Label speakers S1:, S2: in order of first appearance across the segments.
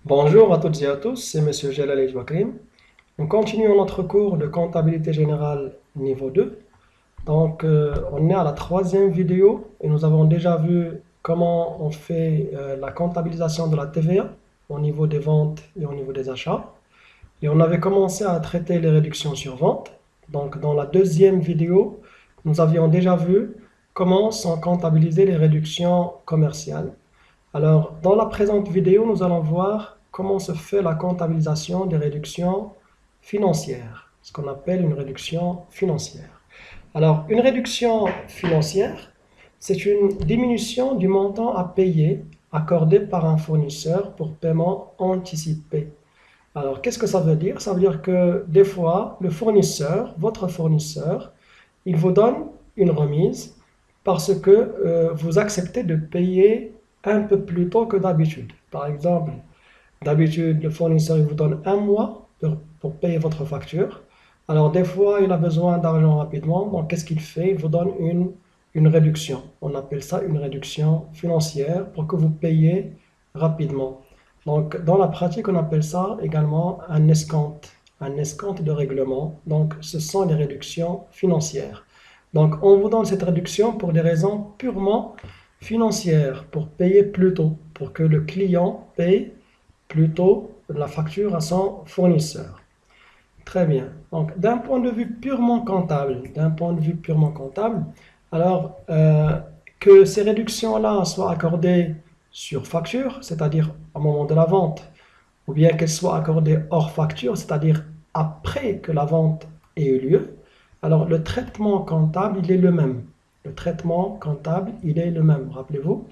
S1: Bonjour à toutes et à tous, c'est Monsieur Jalal Bakrim. Nous continuons notre cours de comptabilité générale niveau 2. On est à la troisième vidéo et nous avons déjà vu comment on fait la comptabilisation de la TVA au niveau des ventes et au niveau des achats. Et on avait commencé à traiter les réductions sur vente. Donc, dans la deuxième vidéo, nous avions déjà vu comment sont comptabilisées les réductions commerciales. Alors, dans la présente vidéo, nous allons voir comment se fait la comptabilisation des réductions financières, ce qu'on appelle une réduction financière. Alors, une réduction financière, c'est une diminution du montant à payer accordé par un fournisseur pour paiement anticipé. Alors, qu'est-ce que ça veut dire? Ça veut dire que des fois, le fournisseur, votre fournisseur, il vous donne une remise parce que vous acceptez de payer un peu plus tôt que d'habitude. Par exemple, d'habitude, le fournisseur il vous donne un mois pour payer votre facture. Alors, des fois, il a besoin d'argent rapidement. Donc, qu'est-ce qu'il fait? Il vous donne une réduction. On appelle ça une réduction financière pour que vous payiez rapidement. Donc, dans la pratique, on appelle ça également un escompte de règlement. Donc, ce sont les réductions financières. Donc, on vous donne cette réduction pour des raisons purement financières, pour payer plus tôt, pour que le client paye plutôt la facture à son fournisseur. Très bien. Donc, d'un point de vue purement comptable, alors que ces réductions-là soient accordées sur facture, c'est-à-dire au moment de la vente, ou bien qu'elles soient accordées hors facture, c'est-à-dire après que la vente ait eu lieu, alors le traitement comptable, il est le même. Le traitement comptable, il est le même. Rappelez-vous,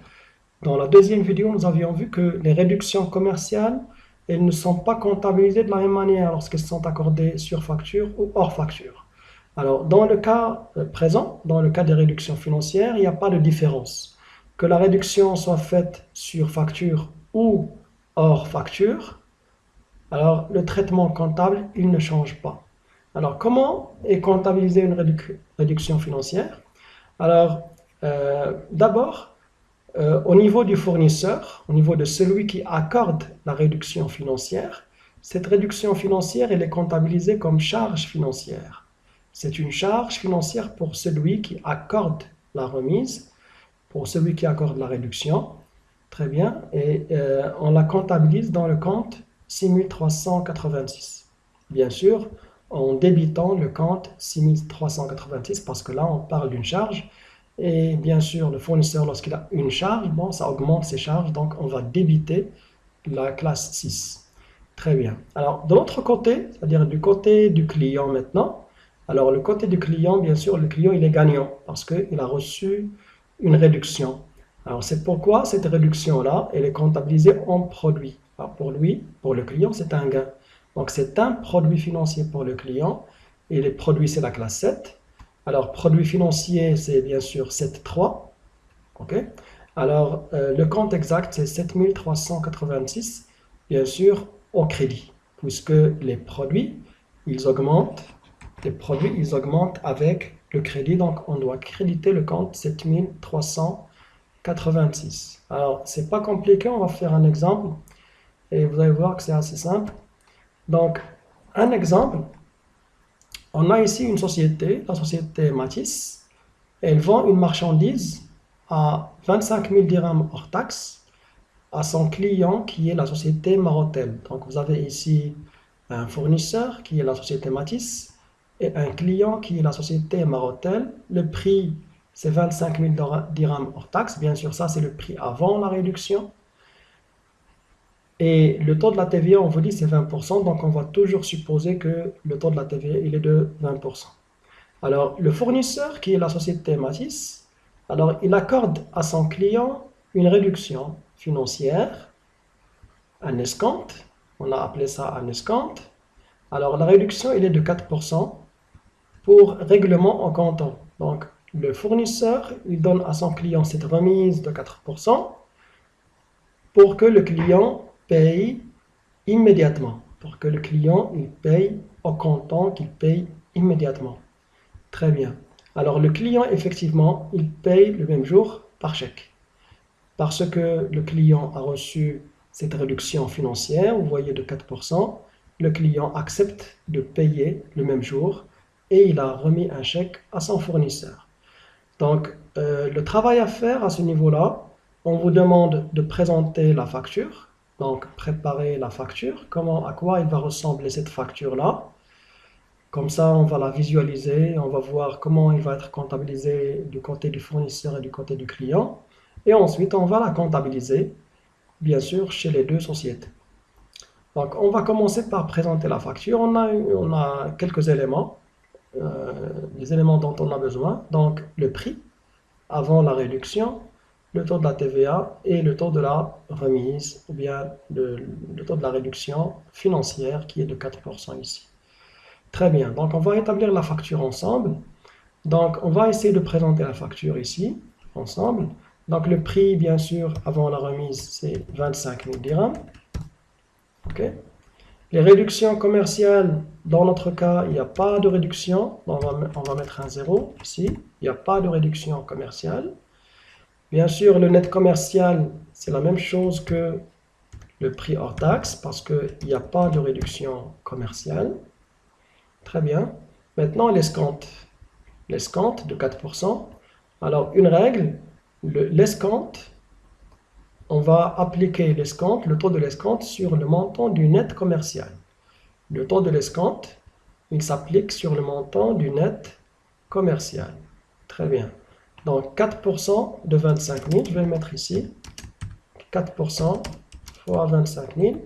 S1: dans la deuxième vidéo, nous avions vu que les réductions commerciales, elles ne sont pas comptabilisées de la même manière lorsqu'elles sont accordées sur facture ou hors facture. Alors, dans le cas présent, dans le cas des réductions financières, il n'y a pas de différence. Que la réduction soit faite sur facture ou hors facture, alors le traitement comptable, il ne change pas. Alors, comment est comptabilisée une réduction financière? Alors, d'abord, au niveau du fournisseur, au niveau de celui qui accorde la réduction financière, cette réduction financière, elle est comptabilisée comme charge financière. C'est une charge financière pour celui qui accorde la remise, pour celui qui accorde la réduction. Très bien. Et on la comptabilise dans le compte 6386. Bien sûr, en débitant le compte 6386 parce que là, on parle d'une charge. Et bien sûr, le fournisseur, lorsqu'il a une charge, bon, ça augmente ses charges, donc on va débiter la classe 6. Très bien. Alors, de l'autre côté, c'est-à-dire du côté du client maintenant, alors le côté du client, bien sûr, le client, il est gagnant parce qu'il a reçu une réduction. Alors, c'est pourquoi cette réduction-là, elle est comptabilisée en produit. Alors, pour lui, pour le client, c'est un gain. Donc, c'est un produit financier pour le client. Et les produits, c'est la classe 7. Alors, produit financier, c'est bien sûr 7,3. OK? Alors, le compte exact, c'est 7386, bien sûr, au crédit, puisque les produits, ils augmentent. Les produits, ils augmentent avec le crédit. Donc, on doit créditer le compte 7386. Alors, c'est pas compliqué, on va faire un exemple et vous allez voir que c'est assez simple. Donc, un exemple, on a ici une société, la société Matisse. Elle vend une marchandise à 25 000 dirhams hors taxe à son client qui est la société Marotel. Donc, vous avez ici un fournisseur qui est la société Matisse et un client qui est la société Marotel. Le prix, c'est 25 000 dirhams hors taxe. Bien sûr, ça, c'est le prix avant la réduction. Et le taux de la TVA, on vous dit, c'est 20%. Donc, on va toujours supposer que le taux de la TVA, il est de 20%. Alors, le fournisseur, qui est la société Matisse, alors il accorde à son client une réduction financière, un escompte. On a appelé ça un escompte. Alors, la réduction, elle est de 4% pour règlement en comptant. Donc, le fournisseur, il donne à son client cette remise de 4% pour que le client paye immédiatement. Pour que le client, il paye au comptant, qu'il paye immédiatement. Très bien. Alors, le client, effectivement, il paye le même jour par chèque. Parce que le client a reçu cette réduction financière, vous voyez de 4%, le client accepte de payer le même jour et il a remis un chèque à son fournisseur. Donc, le travail à faire à ce niveau-là, on vous demande de présenter la facture, donc préparer la facture, à quoi il va ressembler cette facture-là. Comme ça, on va la visualiser, on va voir comment il va être comptabilisé du côté du fournisseur et du côté du client. Et ensuite, on va la comptabiliser, bien sûr, chez les deux sociétés. Donc, on va commencer par présenter la facture. On a quelques éléments, les éléments dont on a besoin. Donc, le prix avant la réduction, le taux de la TVA et le taux de la remise, ou bien le taux de la réduction financière qui est de 4% ici. Très bien, donc on va établir la facture ensemble. Donc, on va essayer de présenter la facture ici, ensemble. Donc, le prix, bien sûr, avant la remise, c'est 25 000 dirhams. OK. Les réductions commerciales, dans notre cas, il n'y a pas de réduction. Donc, on va mettre un 0 ici. Il n'y a pas de réduction commerciale. Bien sûr, le net commercial, c'est la même chose que le prix hors taxe parce qu'il n'y a pas de réduction commerciale. Très bien. Maintenant, l'escompte. L'escompte de 4%. Alors, une règle, l'escompte, on va appliquer l'escompte, le taux de l'escompte sur le montant du net commercial. Le taux de l'escompte, il s'applique sur le montant du net commercial. Très bien. Donc, 4% de 25 000, je vais le mettre ici. 4% fois 25 000.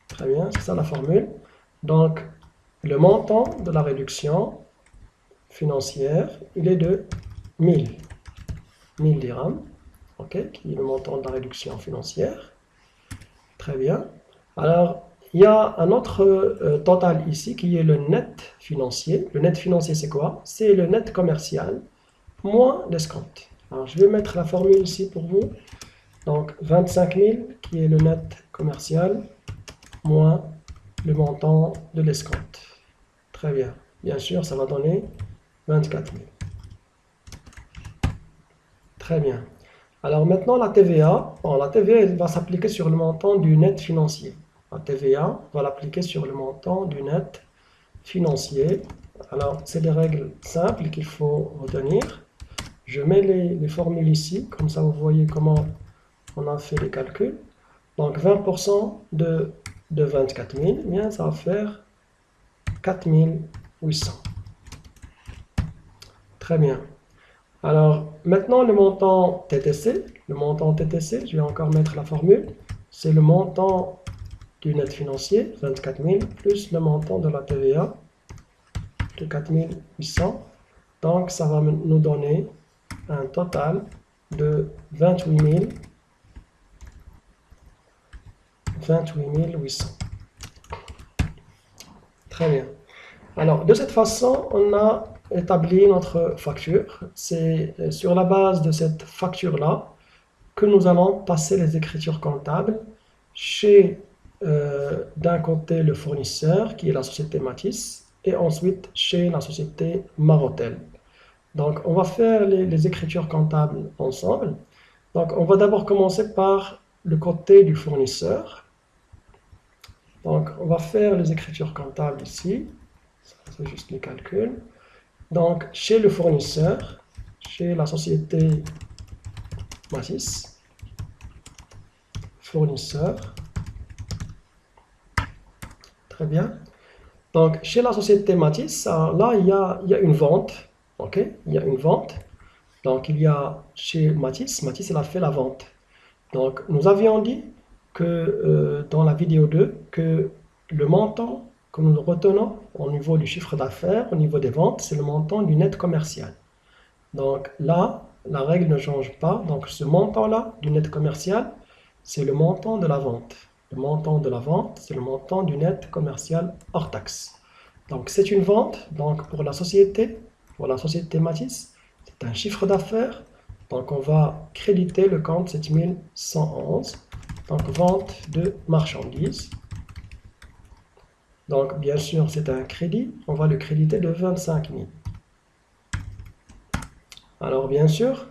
S1: Très bien, c'est ça la formule. Donc, le montant de la réduction financière, il est de 1000 dirhams, ok, qui est le montant de la réduction financière. Très bien. Alors, il y a un autre total ici qui est le net financier. Le net financier, c'est quoi? C'est le net commercial moins l'escompte. Alors, je vais mettre la formule ici pour vous. Donc, 25 000 qui est le net commercial moins le montant de l'escompte. Très bien. Bien sûr, ça va donner 24 000. Très bien. Alors maintenant, la TVA. Bon, la TVA elle va s'appliquer sur le montant du net financier. La TVA va l'appliquer sur le montant du net financier. Alors, c'est des règles simples qu'il faut retenir. Je mets les formules ici, comme ça vous voyez comment on a fait les calculs. Donc 20% de 24 000, bien, ça va faire 4 800. Très bien. Alors, maintenant le montant TTC. Le montant TTC, je vais encore mettre la formule. C'est le montant du net financier, 24 000, plus le montant de la TVA, de 4 800. Donc, ça va nous donner un total de 28 800. Très bien. Alors, de cette façon, on a établi notre facture. C'est sur la base de cette facture-là que nous allons passer les écritures comptables chez, d'un côté, le fournisseur, qui est la société Matisse, et ensuite chez la société Marotel. Donc, on va faire les écritures comptables ensemble. Donc, on va d'abord commencer par le côté du fournisseur. Donc, on va faire les écritures comptables ici. C'est juste les calculs. Donc, chez le fournisseur, chez la société Matisse, fournisseur. Très bien. Donc, chez la société Matisse, là, il y a une vente. OK? Il y a une vente. Donc, il y a chez Matisse, Matisse, elle a fait la vente. Donc, nous avions dit que dans la vidéo 2, que le montant que nous retenons au niveau du chiffre d'affaires, au niveau des ventes, c'est le montant du net commercial. Donc là, la règle ne change pas. Donc ce montant-là du net commercial, c'est le montant de la vente. Le montant de la vente, c'est le montant du net commercial hors taxe. Donc c'est une vente. Donc pour la société Matisse, c'est un chiffre d'affaires. Donc on va créditer le compte 7111. Donc vente de marchandises. Donc bien sûr c'est un crédit. On va le créditer de 25 000. Alors bien sûr,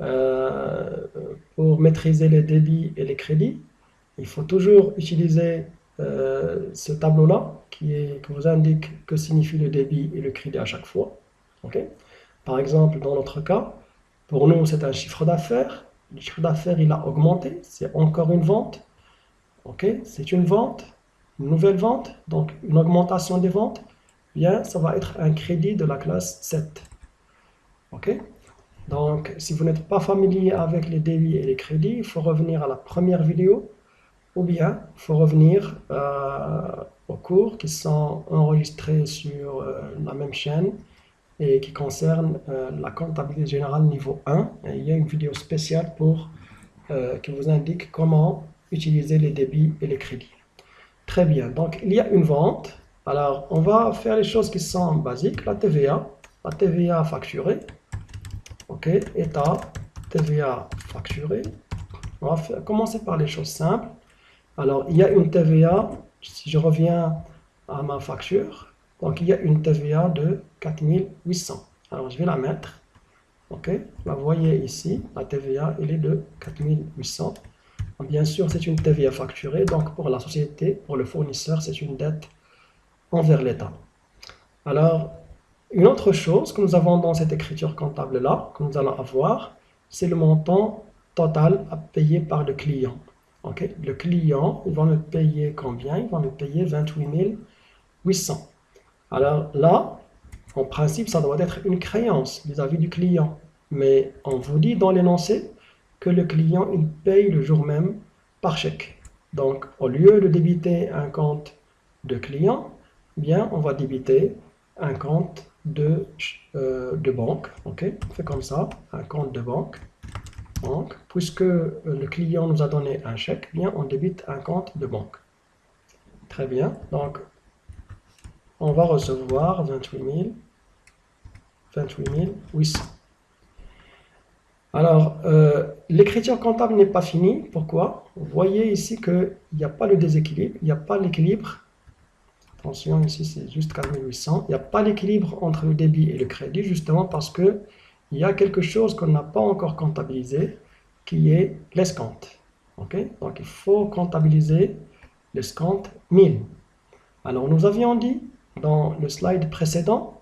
S1: euh, pour maîtriser les débits et les crédits, il faut toujours utiliser ce tableau-là qui vous indique que signifie le débit et le crédit à chaque fois. Ok. Par exemple, dans notre cas, pour nous, c'est un chiffre d'affaires. Le chiffre d'affaires, il a augmenté. C'est encore une vente. Ok. C'est une vente, une nouvelle vente, donc une augmentation des ventes. Bien, ça va être un crédit de la classe 7. Ok. Donc, si vous n'êtes pas familier avec les débits et les crédits, il faut revenir à la première vidéo ou bien il faut revenir aux cours qui sont enregistrés sur la même chaîne et qui concernent la comptabilité générale niveau 1. Et il y a une vidéo spéciale qui vous indique comment utiliser les débits et les crédits. Très bien, donc il y a une vente. Alors, on va faire les choses qui sont basiques. La TVA facturée. Ok, état, TVA facturée. On va commencer par les choses simples. Alors, il y a une TVA, si je reviens à ma facture, donc il y a une TVA de 4800. Alors, je vais la mettre. Ok, vous voyez ici, la TVA, elle est de 4800. Bien sûr, c'est une TVA facturée, donc pour la société, pour le fournisseur, c'est une dette envers l'État. Alors, une autre chose que nous avons dans cette écriture comptable-là, que nous allons avoir, c'est le montant total à payer par le client. Okay? Le client, il va me payer combien? Il va me payer 28 800. Alors là, en principe, ça doit être une créance vis-à-vis du client. Mais on vous dit dans l'énoncé que le client, il paye le jour même par chèque. Donc, au lieu de débiter un compte de client, bien, on va débiter un compte de banque. Ok, on fait comme ça, un compte de banque. Donc, puisque le client nous a donné un chèque, bien, on débite un compte de banque. Très bien. Donc, on va recevoir 28 800. Alors, l'écriture comptable n'est pas finie. Pourquoi? Vous voyez ici qu'il n'y a pas le déséquilibre, il n'y a pas l'équilibre. Attention, ici c'est juste 4800. Il n'y a pas l'équilibre entre le débit et le crédit, justement parce qu'il y a quelque chose qu'on n'a pas encore comptabilisé, qui est l'escompte. Okay? Donc, il faut comptabiliser l'escompte 1000. Alors, nous avions dit dans le slide précédent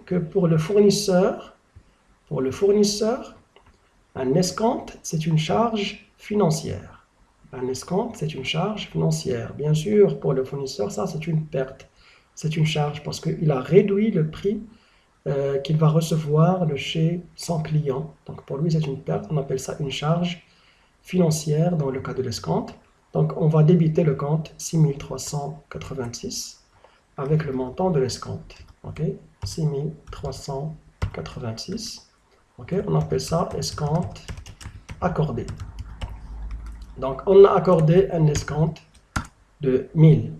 S1: que pour le fournisseur, un escompte, c'est une charge financière. Un escompte, c'est une charge financière. Bien sûr, pour le fournisseur, ça, c'est une perte. C'est une charge parce qu'il a réduit le prix qu'il va recevoir de chez son client. Donc, pour lui, c'est une perte. On appelle ça une charge financière dans le cas de l'escompte. Donc, on va débiter le compte 6386 avec le montant de l'escompte. OK? 6386. Okay, on appelle ça escompte accordé. Donc, on a accordé un escompte de 1000.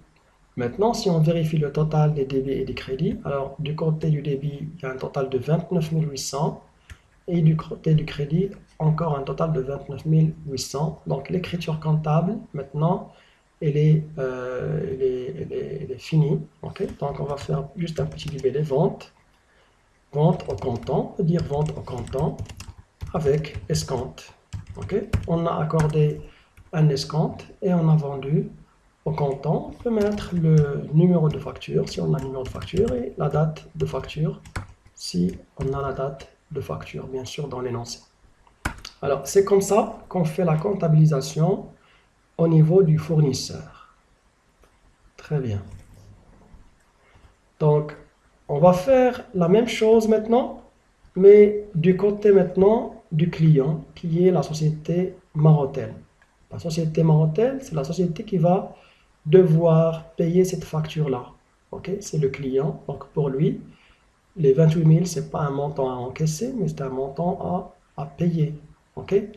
S1: Maintenant, si on vérifie le total des débits et des crédits, alors du côté du débit, il y a un total de 29 800 et du côté du crédit, encore un total de 29 800. Donc, l'écriture comptable, maintenant, elle est finie. Okay? Donc, on va faire juste un petit libellé vente. Vente au comptant, on peut dire vente au comptant avec escompte. Okay? On a accordé un escompte et on a vendu au comptant. On peut mettre le numéro de facture si on a le numéro de facture et la date de facture si on a la date de facture, bien sûr, dans l'énoncé. Alors, c'est comme ça qu'on fait la comptabilisation au niveau du fournisseur. Très bien. Donc, on va faire la même chose maintenant, mais du côté maintenant du client, qui est la société Marotel. La société Marotel, c'est la société qui va devoir payer cette facture-là. Okay? C'est le client. Donc, pour lui, les 28 000, ce n'est pas un montant à encaisser, mais c'est un montant à payer. Okay?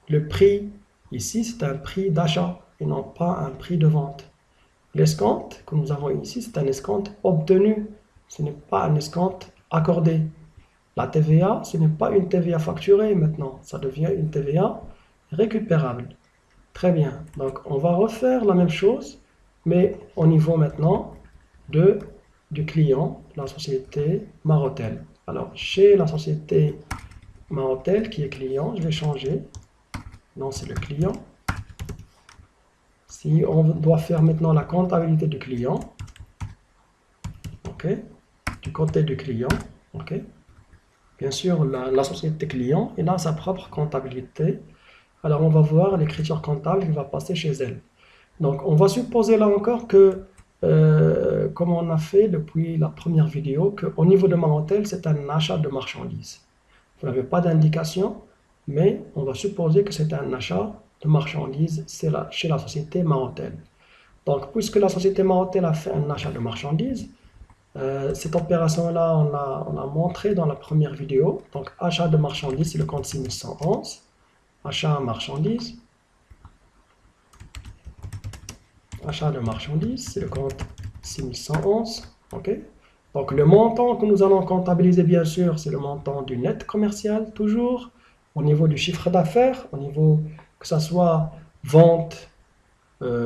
S1: Le prix, ici, c'est un prix d'achat et non pas un prix de vente. L'escompte que nous avons ici, c'est un escompte obtenu. Ce n'est pas un escompte accordé. La TVA, ce n'est pas une TVA facturée maintenant. Ça devient une TVA récupérable. Très bien. Donc, on va refaire la même chose, mais au niveau maintenant du client, la société Marotel. Alors, chez la société Marotel qui est client, je vais changer. Non, c'est le client. Si on doit faire maintenant la comptabilité du client, ok, du côté du client, ok. Bien sûr, la société client, elle a sa propre comptabilité. Alors, on va voir l'écriture comptable qui va passer chez elle. Donc, on va supposer là encore que, comme on a fait depuis la première vidéo, qu'au niveau de Marotel, c'est un achat de marchandises. Vous n'avez pas d'indication, mais on va supposer que c'est un achat de marchandises chez la société Marotel. Donc, puisque la société Marotel a fait un achat de marchandises, cette opération-là, on a montré dans la première vidéo. Donc, achat de marchandises, c'est le compte 6111. Achat de marchandises. Achat de marchandises, c'est le compte 6111. OK? Donc, le montant que nous allons comptabiliser, bien sûr, c'est le montant du net commercial, toujours. Au niveau du chiffre d'affaires, au niveau que ce soit vente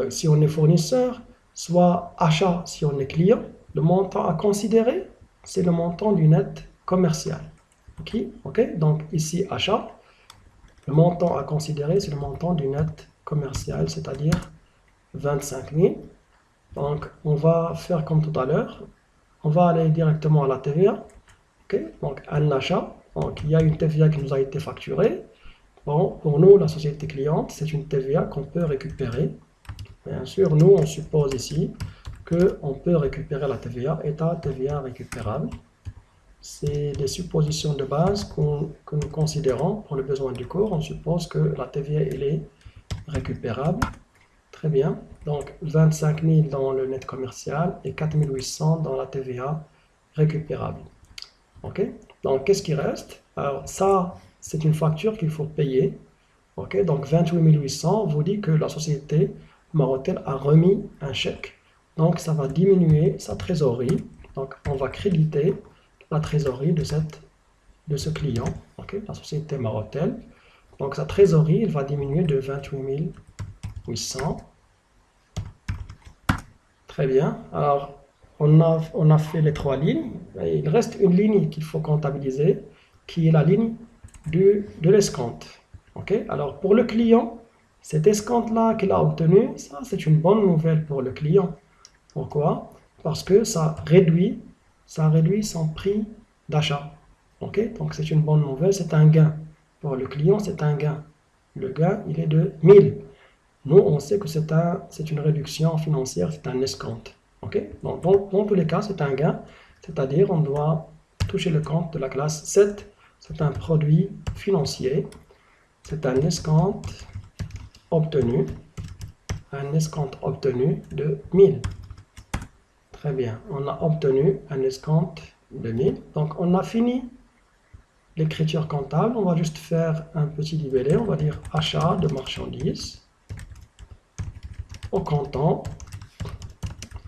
S1: si on est fournisseur, soit achat si on est client. Le montant à considérer, c'est le montant du net commercial. OK? Donc, ici, achat. Le montant à considérer, c'est le montant du net commercial, c'est-à-dire 25 000. Donc, on va faire comme tout à l'heure. On va aller directement à la TVA. Okay? Donc, un achat. Donc, il y a une TVA qui nous a été facturée. Bon, pour nous, la société cliente, c'est une TVA qu'on peut récupérer. Bien sûr, nous, on suppose ici qu'on peut récupérer la TVA, état TVA récupérable. C'est des suppositions de base que nous considérons pour le besoin du cours. On suppose que la TVA, elle est récupérable. Très bien. Donc, 25 000 dans le net commercial et 4 800 dans la TVA récupérable. OK? Donc, qu'est-ce qui reste? Alors, ça, c'est une facture qu'il faut payer. OK? Donc, 28 800 vous dit que la société Marotel a remis un chèque. Donc, ça va diminuer sa trésorerie. Donc, on va créditer la trésorerie de ce client, okay? La société Marotel. Donc, sa trésorerie, elle va diminuer de 28 800. Très bien. Alors, on a fait les trois lignes. Et il reste une ligne qu'il faut comptabiliser, qui est la ligne de l'escompte. Okay? Alors, pour le client, cet escompte-là qu'il a obtenu, ça, c'est une bonne nouvelle pour le client. Pourquoi? Parce que ça réduit son prix d'achat. Okay? Donc, c'est une bonne nouvelle, c'est un gain. Pour le client, c'est un gain. Le gain, il est de 1000. Nous, on sait que c'est une réduction financière, c'est un escompte. Okay? Donc, dans tous les cas, c'est un gain, c'est-à-dire on doit toucher le compte de la classe 7. C'est un produit financier, c'est un escompte obtenu de 1000. Très bien, on a obtenu un escompte de 1000. Donc, on a fini l'écriture comptable. On va juste faire un petit libellé. On va dire achat de marchandises au comptant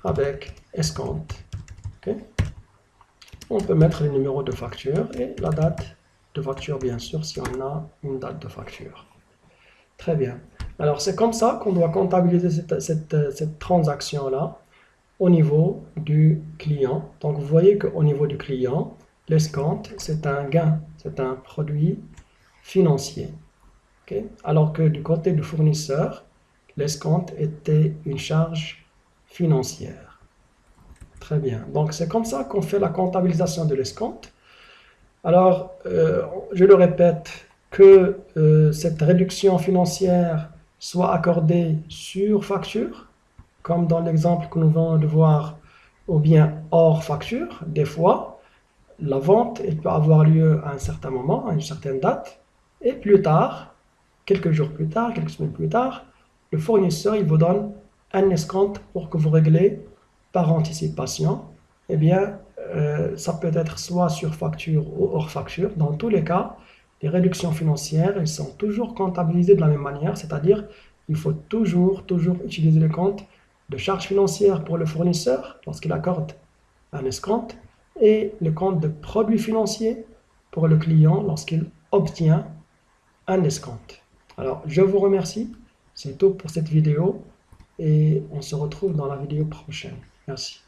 S1: avec escompte. Okay? On peut mettre le numéro de facture et la date de facture, bien sûr, si on a une date de facture. Très bien. Alors, c'est comme ça qu'on doit comptabiliser cette transaction-là au niveau du client. Donc, vous voyez qu'au niveau du client, l'escompte, c'est un gain, c'est un produit financier. Okay? Alors que du côté du fournisseur, l'escompte était une charge financière. Très bien. Donc, c'est comme ça qu'on fait la comptabilisation de l'escompte. Alors, je le répète, que cette réduction financière soit accordée sur facture, comme dans l'exemple que nous venons de voir, ou bien hors facture. Des fois, la vente elle peut avoir lieu à un certain moment, à une certaine date, et plus tard, quelques jours plus tard, quelques semaines plus tard, le fournisseur il vous donne un escompte pour que vous réglez par anticipation. Eh bien, ça peut être soit sur facture ou hors facture. Dans tous les cas, les réductions financières, elles sont toujours comptabilisées de la même manière, c'est-à-dire il faut toujours utiliser le compte de charge financière pour le fournisseur lorsqu'il accorde un escompte et le compte de produit financier pour le client lorsqu'il obtient un escompte. Alors, je vous remercie. C'est tout pour cette vidéo et on se retrouve dans la vidéo prochaine. Merci.